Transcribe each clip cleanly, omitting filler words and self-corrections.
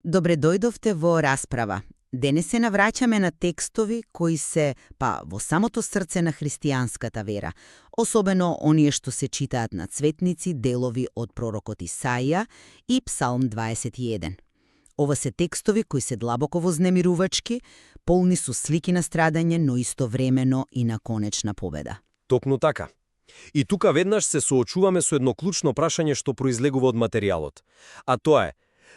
Добре дојдовте во расправа. Денес се навраќаме на текстови кои се, во самото срце на христијанската вера, особено оние што се читаат на цветници, делови од пророкот Исаија и Псалм 21. Ова се текстови кои се длабоко вознемирувачки, полни со слики на страдање, но истовремено и на конечна победа. Токму така. И тука веднаш се соочуваме со едно клучно прашање што произлегува од материјалот. А тоа е,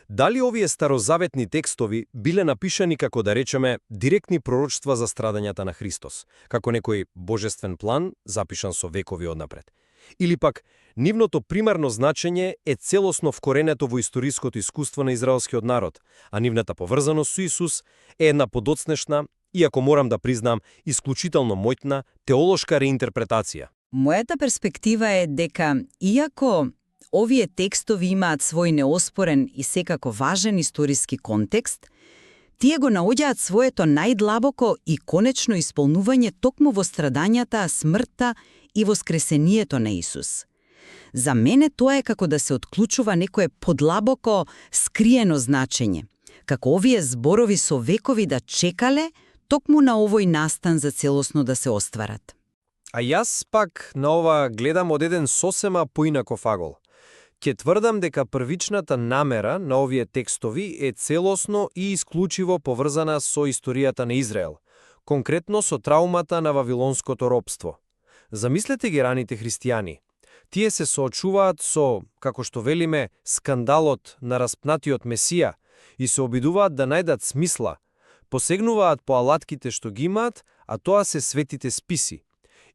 дали овие старозаветни текстови биле напишани како да речеме директни пророчства за страдањата на Христос, како некој божествен план запишан со векови однапред? Или пак, нивното примарно значење е целосно вкоренето во историското искуство на израелскиот народ, а нивната поврзаност со Исус е една подоцнешна, иако морам да признам, исклучително моќна теолошка реинтерпретација. Мојата перспектива е дека, иако овие текстови имаат свој неоспорен и секако важен историски контекст, тие го наоѓаат своето најдлабоко и конечно исполнување токму во страдањата, смртта и воскресението на Исус. За мене тоа е како да се отклучува некое подлабоко скриено значење, како овие зборови со векови да чекале токму на овој настан за целосно да се остварат. А јас пак на ова гледам од еден сосема поинаков агол. Ќе тврдам дека првичната намера на овие текстови е целосно и исклучиво поврзана со историјата на Израел, конкретно со траумата на вавилонското робство. Замислете ги раните христијани. Тие се соочуваат со, како што велиме, скандалот на распнатиот Месија и се обидуваат да најдат смисла. Посегнуваат по алатките што ги имаат, а тоа се светите списи.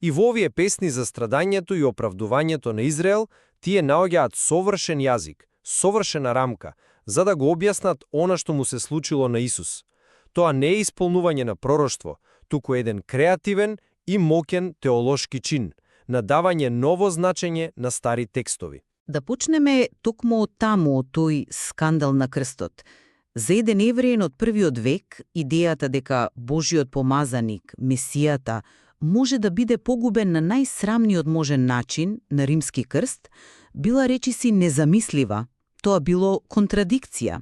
И во овие песни за страдањето и оправдувањето на Израел, тие наоѓаат совршен јазик, совршена рамка, за да го објаснат она што му се случило на Исус. Тоа не е исполнување на пророштво, туку еден креативен и моќен теолошки чин, надавање ново значење на стари текстови. Да почнеме токму од таму, од тој скандал на крстот. За еден евреин од првиот век, идејата дека Божиот помазаник, Месијата, може да биде погубен на најсрамниот можен начин, на римски крст, била речиси незамислива. Тоа било контрадикција.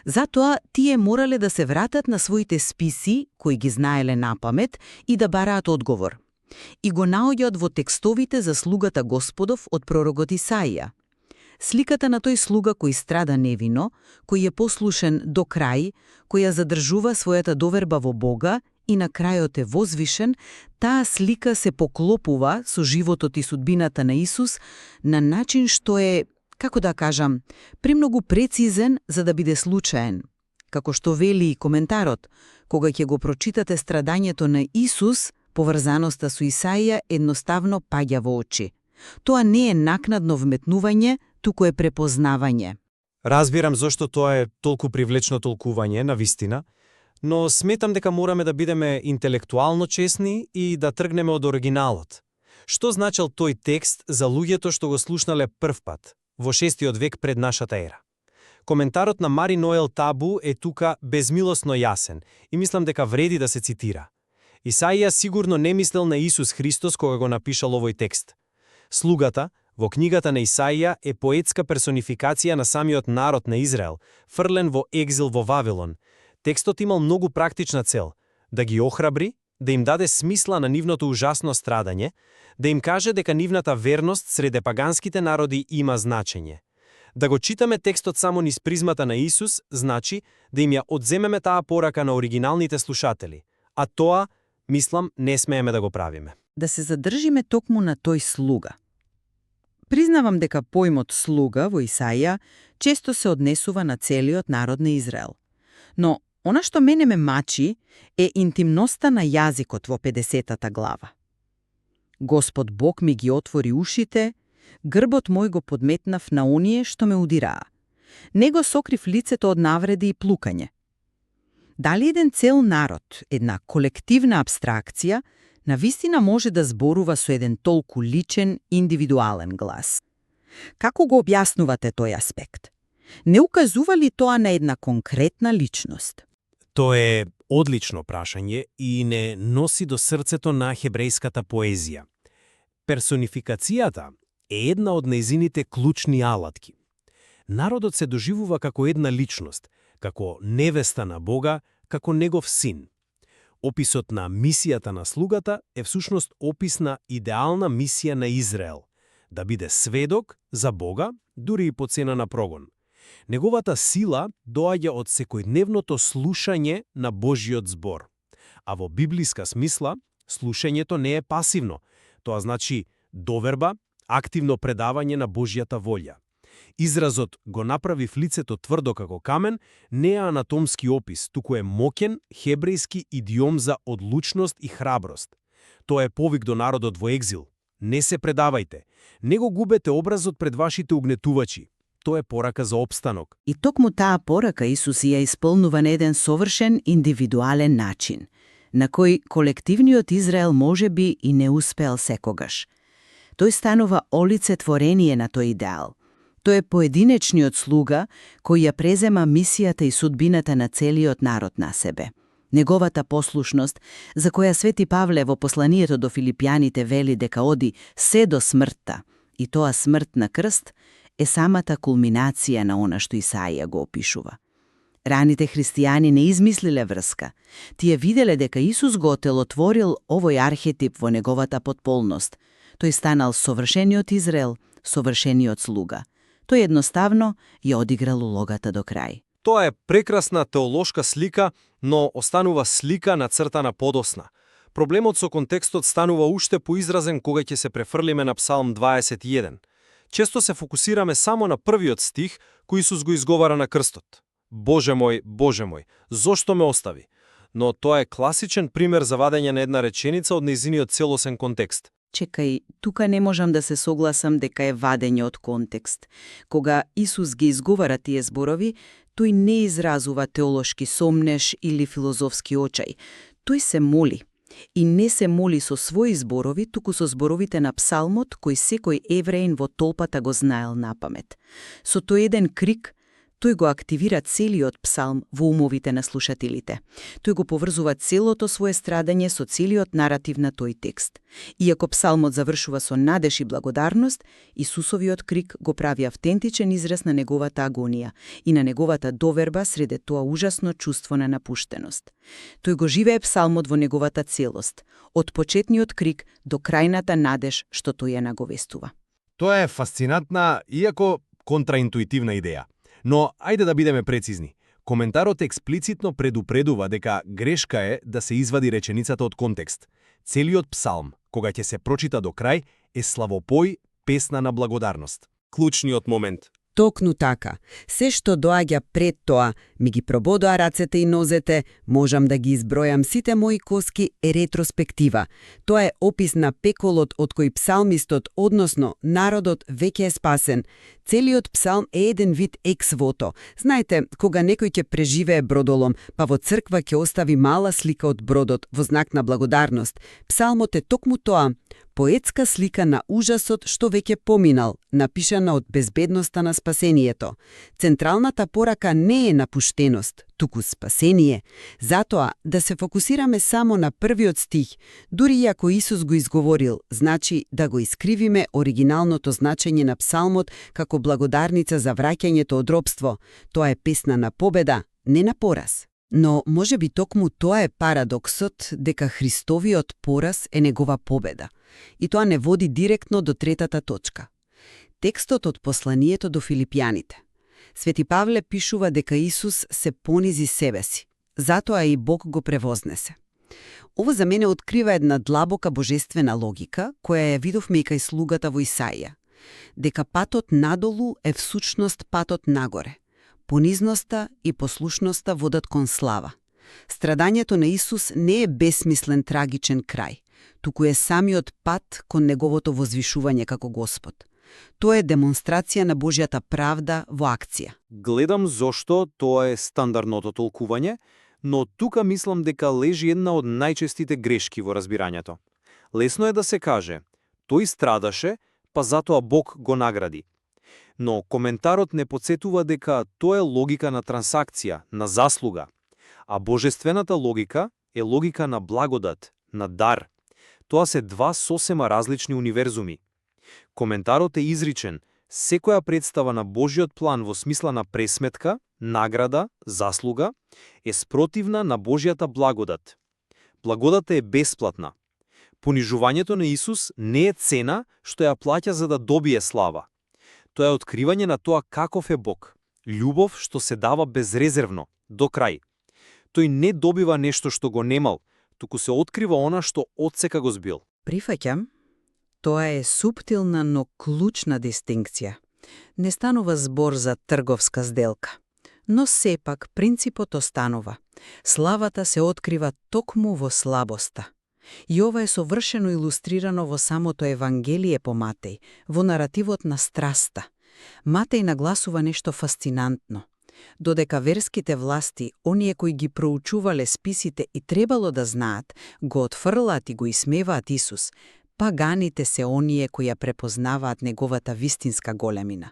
Затоа тие морале да се вратат на своите списи, кои ги знаеле напамет, и да бараат одговор. И го наоѓаат во текстовите за слугата Господов од пророкот Исаија. Сликата на тој слуга кој страда невино, кој е послушен до крај, кој ја задржува својата доверба во Бога и на крајот е возвишен, таа слика се поклопува со животот и судбината на Исус на начин што е, како да кажам, премногу прецизен за да биде случаен. Како што вели и коментарот, кога ќе го прочитате страдањето на Исус, поврзаноста со Исаија едноставно паѓа во очи. Тоа не е накнадно вметнување, туку е препознавање. Разбирам зошто тоа е толку привлечно толкување, навистина, но сметам дека мораме да бидеме интелектуално честни и да тргнеме од оригиналот. Што значел тој текст за луѓето што го слушнале прв пат, во 6 век пред нашата ера? Коментарот на Мари Ноел Табу е тука безмилосно јасен и мислам дека вреди да се цитира. Исаија сигурно не мислел на Исус Христос кога го напишал овој текст. Слугата, во книгата на Исаија, е поетска персонификација на самиот народ на Израел, фрлен во екзил во Вавилон. Текстот имал многу практична цел – да ги охрабри, да им даде смисла на нивното ужасно страдање, да им каже дека нивната верност среде паганските народи има значење. Да го читаме текстот само низ призмата на Исус, значи да им ја одземеме таа порака на оригиналните слушатели, а тоа, мислам, не смееме да го правиме. Да се задржиме токму на тој слуга. Признавам дека поимот слуга во Исаија често се однесува на целиот народ на Израел. Но она што мене ме мачи е интимноста на јазикот во 50-та глава. Господ Бог ми ги отвори ушите, грбот мој го подметнав на оние што ме удираа. Него сокрив лицето од навреди и плукање. Дали еден цел народ, една колективна абстракција, навистина може да зборува со еден толку личен, индивидуален глас? Како го објаснувате тој аспект? Не указува ли тоа на една конкретна личност? Тоа е одлично прашање и не носи до срцето на хебрејската поезија. Персонификацијата е една од нејзините клучни алатки. Народот се доживува како една личност, како невеста на Бога, како негов син. Описот на мисијата на слугата е всушност опис на идеална мисија на Израел, да биде сведок за Бога, дури и по цена на прогон. Неговата сила доаѓа од секојдневното слушање на Божиот збор. А во библиска смисла, слушањето не е пасивно. Тоа значи доверба, активно предавање на Божјата волја. Изразот го направи лицето тврдо како камен не е анатомски опис, туку е моќен хебрејски идиом за одлучност и храброст. Тоа е повик до народот во екзил. Не се предавајте. Не го губете образот пред вашите угнетувачи. Тоа е порака за опстанок. И токму таа порака Исус ја исполнува на еден совршен индивидуален начин, на кој колективниот Израел може би и не успеал секогаш. Тој станува олицетворение на тој идеал. Тој е поединечниот слуга кој ја презема мисијата и судбината на целиот народ на себе. Неговата послушност, за која Свети Павле во посланието до Филипјаните вели дека оди се до смртта, и тоа смрт на крст, е самата кулминација на она што Исаија го опишува. Раните христијани не измислиле врска. Тие виделе дека Исус го отелотворил овој архетип во неговата потполност. Тој станал совршениот Израел, совршениот слуга. Тој едноставно ја одиграл улогата до крај. Тоа е прекрасна теолошка слика, но останува слика нацртана подосна. Проблемот со контекстот станува уште поизразен кога ќе се префрлиме на Псалм 21. Често се фокусираме само на првиот стих кој Исус го изговара на крстот. Боже мој, зошто ме остави? Но тоа е класичен пример за вадење на една реченица од нејзиниот целосен контекст. Чекај, тука не можам да се согласам дека е вадење од контекст. Кога Исус ги изговара тие зборови, тој не изразува теолошки сомнеш или филозофски очај. Тој се моли. И не се моли со своји зборови, туку со зборовите на псалмот кој секој евреин во толпата го знаел напамет. Со тој еден крик, тој го активира целиот псалм во умовите на слушателите. Тој го поврзува целото свое страдање со целиот наратив на тој текст. Иако псалмот завршува со надеж и благодарност, Исусовиот крик го прави автентичен израз на неговата агонија и на неговата доверба среде тоа ужасно чувство на напуштеност. Тој го живее псалмот во неговата целост, од почетниот крик до крајната надеж што тој ја наговестува. Тоа е фасцинатна, иако контраинтуитивна идеја. Но ајде да бидеме прецизни. Коментарот експлицитно предупредува дека грешка е да се извади реченицата од контекст. Целиот псалм, кога ќе се прочита до крај, е славопој, песна на благодарност. Клучниот момент. Токму така. Се што доаѓа пред тоа, ми ги прободоа рацете и нозете, можам да ги избројам сите мои коски, е ретроспектива. Тоа е опис на пеколот од кој псалмистот, односно народот, веќе е спасен. Целиот псалм е еден вид екс-вото. Знаете, кога некој ќе преживее бродолом, па во црква ќе остави мала слика од бродот во знак на благодарност. Псалмот е токму тоа. Поетска слика на ужасот што веќе поминал, напишана од безбедноста на спасението. Централната порака не е напуштеност, туку спасение. Затоа, да се фокусираме само на првиот стих, дури и ако Исус го изговорил, значи да го искривиме оригиналното значење на псалмот како благодарница за враќањето од робство. Тоа е песна на победа, не на пораз. Но може би токму тоа е парадоксот дека Христовиот пораз е негова победа. И тоа не води директно до третата точка. Текстот од посланието до Филипјаните. Свети Павле пишува дека Исус се понизи себе си. Затоа и Бог го превознесе. Ова за мене открива една длабока божествена логика, која ја видовме и кај слугата во Исаија. Дека патот надолу е всушност патот нагоре. Понизноста и послушноста водат кон слава. Страдањето на Исус не е бесмислен трагичен крај, туку е самиот пат кон неговото возвишување како Господ. Тоа е демонстрација на Божјата правда во акција. Гледам зошто тоа е стандардното толкување, но тука мислам дека лежи една од најчестите грешки во разбирањето. Лесно е да се каже, тој страдаше, па затоа Бог го награди. Но коментарот не подсетува дека тоа е логика на трансакција, на заслуга. А божествената логика е логика на благодат, на дар. Тоа се два сосема различни универзуми. Коментарот е изричен, Секоја представа на Божиот план во смисла на пресметка, награда, заслуга, е спротивна на Божјата благодат. Благодата е бесплатна. Понижувањето на Исус не е цена што ја плаќа за да добие слава. Тоа е откривање на тоа каков е Бог. Љубов што се дава безрезервно, до крај. Тој не добива нешто што го немал, туку се открива она што отсека го збил. Прифаќам, тоа е суптилна, но клучна дистинкција. Не станува збор за трговска сделка. Но сепак принципот останува. Славата се открива токму во слабоста. И ова е совршено илустрирано во самото Евангелие по Матеј, во наративот на страста. Матеј нагласува нешто фасцинантно. Додека верските власти, оние кои ги проучувале списите и требало да знаат, го отфрлаат и го исмеваат Исус, паганите се оние кои ја препознаваат неговата вистинска големина.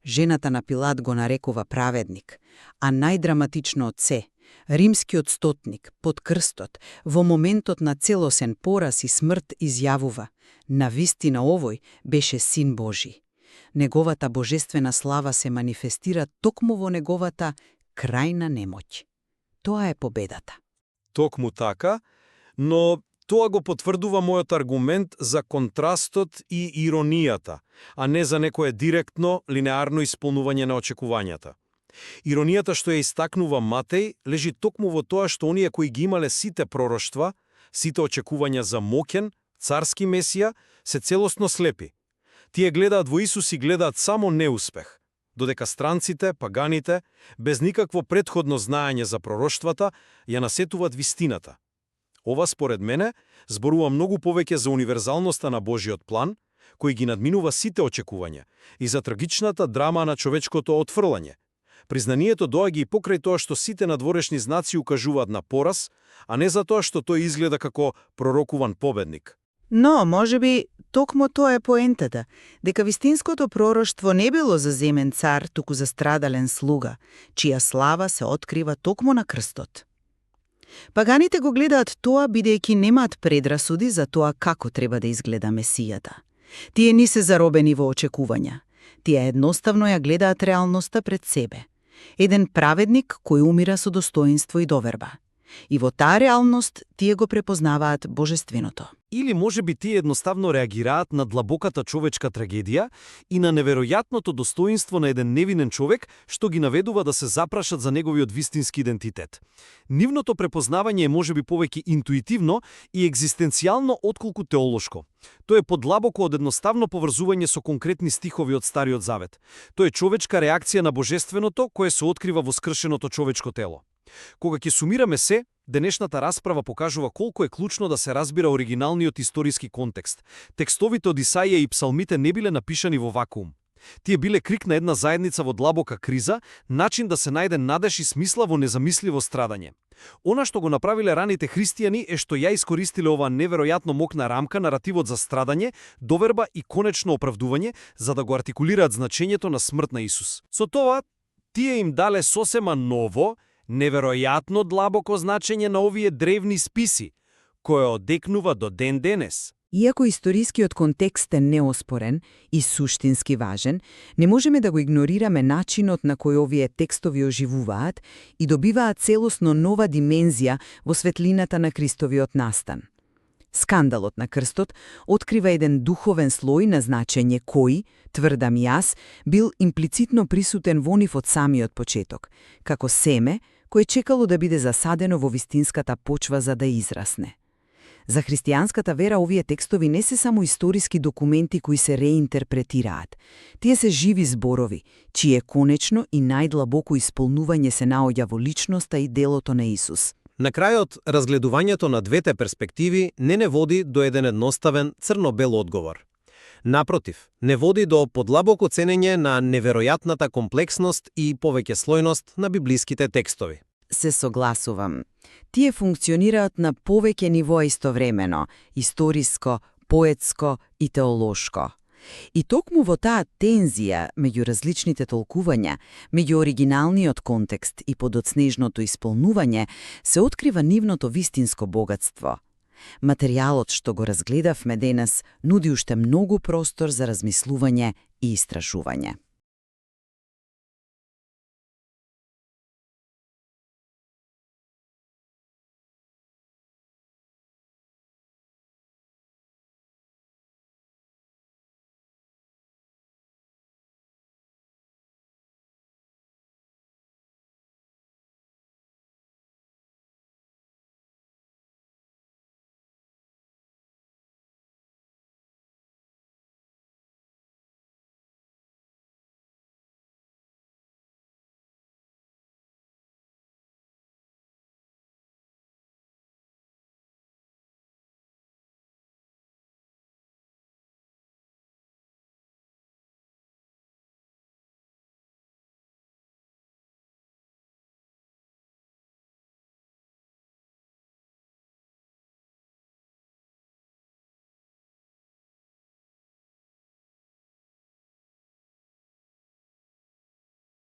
Жената на Пилат го нарекува праведник, а најдраматично од се, римскиот стотник, под крстот, во моментот на целосен пораз и смрт изјавува: навистина овој беше Син Божи. Неговата божествена слава се манифестира токму во неговата крајна немоќ. Тоа е победата. Токму така, но тоа го потврдува мојот аргумент за контрастот и иронијата, а не за некое директно, линеарно исполнување на очекувањата. Иронијата што ја истакнува Матеј лежи токму во тоа што оние кои ги имале сите пророштва, сите очекувања за моќен, царски месија, се целосно слепи. Тие гледаат во Исус и гледаат само неуспех, додека странците, паганите, без никакво претходно знаење за пророштвата, ја насетуваат вистината. Ова, според мене, зборува многу повеќе за универзалноста на Божиот план, кој ги надминува сите очекувања, и за трагичната драма на човечкото отфрлање. Признанието доаѓа и покрај тоа што сите надворешни знаци укажуваат на пораз, а не за тоа што тој изгледа како пророкуван победник. Но, можеби, токму тоа е поентата, дека вистинското пророштво не било за земен цар, туку за страдален слуга, чија слава се открива токму на крстот. Паганите го гледаат тоа бидејќи немаат предрасуди за тоа како треба да изгледа Месијата. Тие не се заробени во очекувања. Тие едноставно ја гледаат реалноста пред себе. Еден праведник кој умира со достоинство и доверба. И во таа реалност тие го препознаваат божественото. Или можеби тие едноставно реагираат на длабоката човечка трагедија и на неверојатното достоинство на еден невинен човек што ги наведува да се запрашат за неговиот вистински идентитет. Нивното препознавање е можеби повеќе интуитивно и екзистенцијално отколку теолошко. Тоа е подлабоко од едноставно поврзување со конкретни стихови од Стариот Завет. Тоа е човечка реакција на божественото кое се открива во скршеното човечко тело. Кога ќе сумираме се, денешната расправа покажува колку е клучно да се разбира оригиналниот историски контекст. Текстовите од Исаија и псалмите не биле напишани во вакуум. Тие биле крик на една заедница во длабока криза, начин да се најде надеж и смисла во незамисливо страдање. Она што го направиле раните христијани е што ја искористиле оваа неверојатно мокна рамка наративот за страдање, доверба и конечно оправдување за да го артикулираат значењето на смрт на Исус. Со тоа, тие им дале сосема ново, неверојатно длабоко значење на овие древни списи, кое одекнува до ден денес. Иако историскиот контекст е неоспорен и суштински важен, не можеме да го игнорираме начинот на кој овие текстови оживуваат и добиваат целосно нова димензија во светлината на Христовиот настан. Скандалот на крстот открива еден духовен слој на значење кој, тврдам јас, бил имплицитно присутен во нив од самиот почеток, како семе кое чекало да биде засадено во вистинската почва за да израсне. За христијанската вера овие текстови не се само историски документи кои се реинтерпретираат. Тие се живи зборови, чие конечно и најдлабоко исполнување се наоѓа во личноста и делото на Исус. На крајот, разгледувањето на двете перспективи не води до еден едноставен црно-бел одговор. Напротив, не води до подлабоко ценење на неверојатната комплексност и повеќе слојност на библиските текстови. Се согласувам. Тие функционираат на повеќе нивоа истовремено, историско, поетско и теолошко. И токму во таа тензија меѓу различните толкувања, меѓу оригиналниот контекст и подоцнежното исполнување, се открива нивното вистинско богатство. Материјалот што го разгледавме денес нуди уште многу простор за размислување и истражување.